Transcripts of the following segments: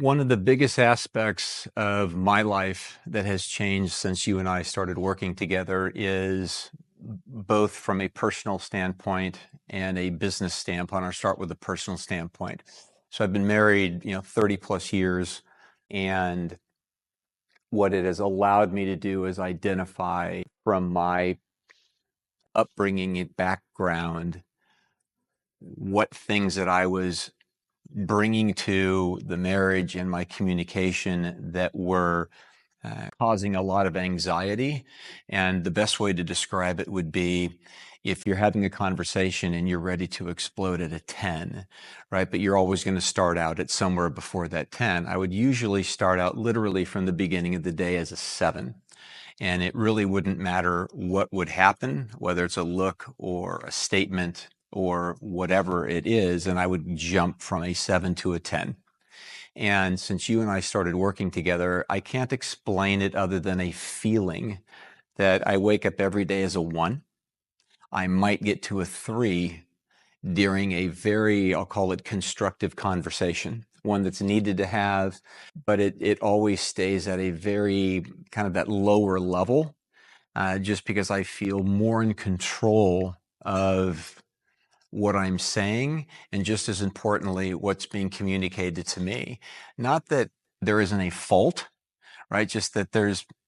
One of the biggest aspects of my life that has changed since you and I started working together is both from a personal standpoint and a business standpoint. I'll start with a personal standpoint. So I've been married, 30 plus years, and what it has allowed me to do is identify from my upbringing and background what things that I was bringing to the marriage and my communication that were causing a lot of anxiety. And the best way to describe it would be if you're having a conversation and you're ready to explode at a 10, right? But you're always going to start out at somewhere before that 10. I would usually start out literally from the beginning of the day as a 7. And it really wouldn't matter what would happen, whether it's a look or a statement or whatever it is. And I would jump from a 7 to a 10. And since you and I started working together, I can't explain it other than a feeling that I wake up every day as a 1. I might get to a 3 during a very, I'll call it constructive conversation, one that's needed to have, but it always stays at a very kind of that lower level, just because I feel more in control of what I'm saying, and just as importantly, what's being communicated to me. Not that there isn't a fault, right? Just that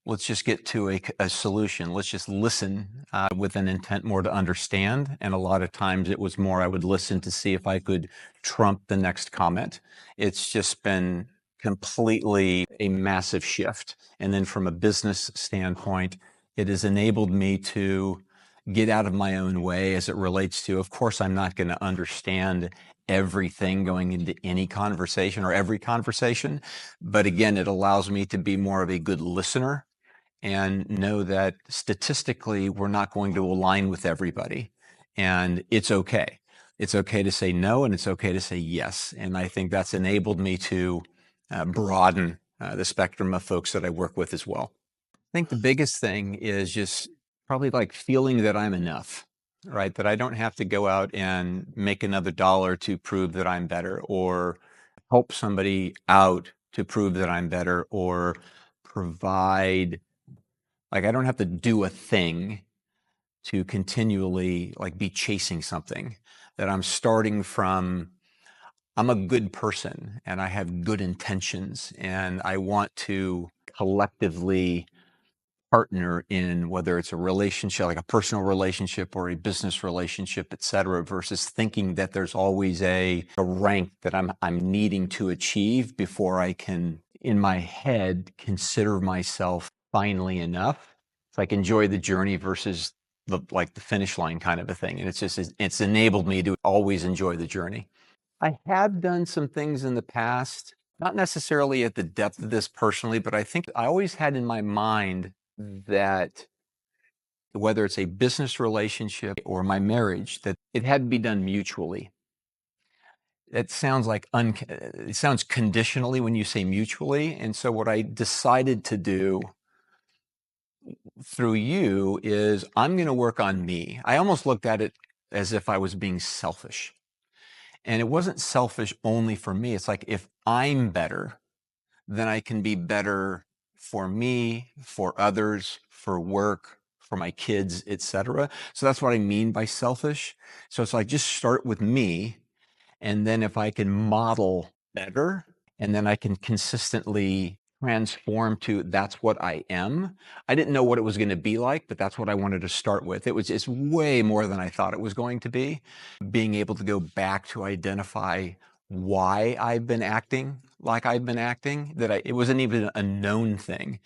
let's just get to a solution. Let's just listen with an intent more to understand. And a lot of times it was more, I would listen to see if I could trump the next comment. It's just been completely a massive shift. And then from a business standpoint, it has enabled me to get out of my own way as it relates to, of course, I'm not going to understand everything going into any conversation or every conversation. But again, it allows me to be more of a good listener and know that statistically, we're not going to align with everybody. And it's okay. It's okay to say no, and it's okay to say yes. And I think that's enabled me to broaden the spectrum of folks that I work with as well. I think the biggest thing is just probably like feeling that I'm enough, right? That I don't have to go out and make another dollar to prove that I'm better, or help somebody out to prove that I'm better, or provide, like, I don't have to do a thing to continually like be chasing something. That I'm starting from, I'm a good person and I have good intentions and I want to collectively partner in, whether it's a relationship, like a personal relationship or a business relationship, et cetera, versus thinking that there's always a rank that I'm needing to achieve before I can, in my head, consider myself finally enough. It's like enjoy the journey versus the finish line kind of a thing. And it's enabled me to always enjoy the journey. I have done some things in the past, not necessarily at the depth of this personally, but I think I always had in my mind that whether it's a business relationship or my marriage, that it had to be done mutually. It sounds like it sounds conditionally when you say mutually. And so what I decided to do through you is I'm going to work on me. I almost looked at it as if I was being selfish. And it wasn't selfish only for me. It's like if I'm better, then I can be better for me, for others, for work, for my kids, etc. So that's what I mean by selfish. So it's like just start with me, and then if I can model better, and then I can consistently transform to that's what I am. I didn't know what it was going to be like, but that's what I wanted to start with. It's way more than I thought it was going to be. Being able to go back to identify why I've been acting like I've been acting, it wasn't even a known thing,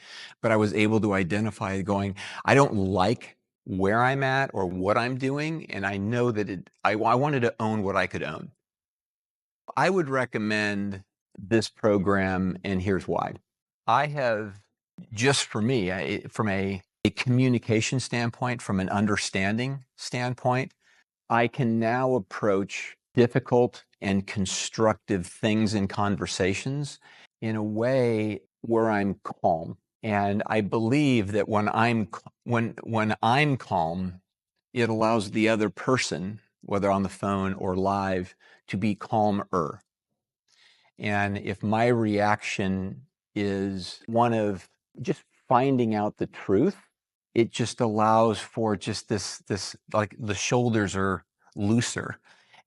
but I was able to identify going, I don't like where I'm at or what I'm doing. And I know that I wanted to own what I could own. I would recommend this program, and here's why. I have, just for me, from a communication standpoint, from an understanding standpoint, I can now approach difficult and constructive things in conversations in a way where I'm calm. And I believe that when I'm calm, it allows the other person, whether on the phone or live, to be calmer. And if my reaction is one of just finding out the truth, it just allows for just this like the shoulders are looser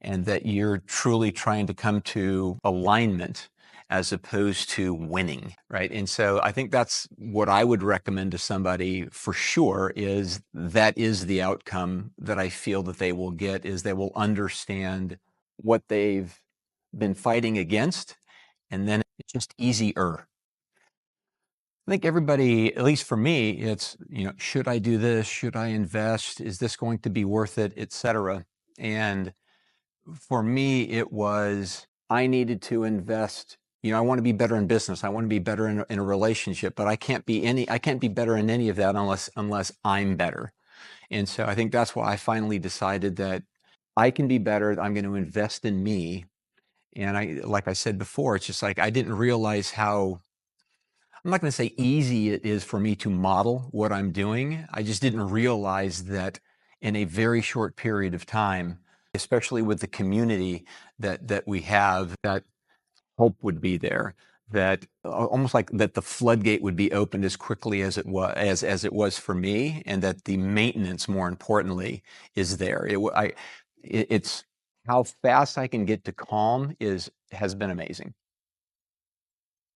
and that you're truly trying to come to alignment as opposed to winning, right? And so I think that's what I would recommend to somebody for sure is that is the outcome that I feel that they will get is they will understand what they've been fighting against, and then it's just easier. I think everybody, at least for me, it's, should I do this? Should I invest? Is this going to be worth it, et cetera? And for me, it was, I needed to invest. I want to be better in business. I want to be better in a relationship, but I can't be better in any of that unless I'm better. And so I think that's why I finally decided that I can be better. I'm going to invest in me. And like I said before, it's just like, I didn't realize how, I'm not going to say easy it is for me to model what I'm doing. I just didn't realize that in a very short period of time, especially with the community that we have, that hope would be there, that almost like that the floodgate would be opened as quickly as it was as it was for me, and that the maintenance, more importantly, is there. It's how fast I can get to calm has been amazing.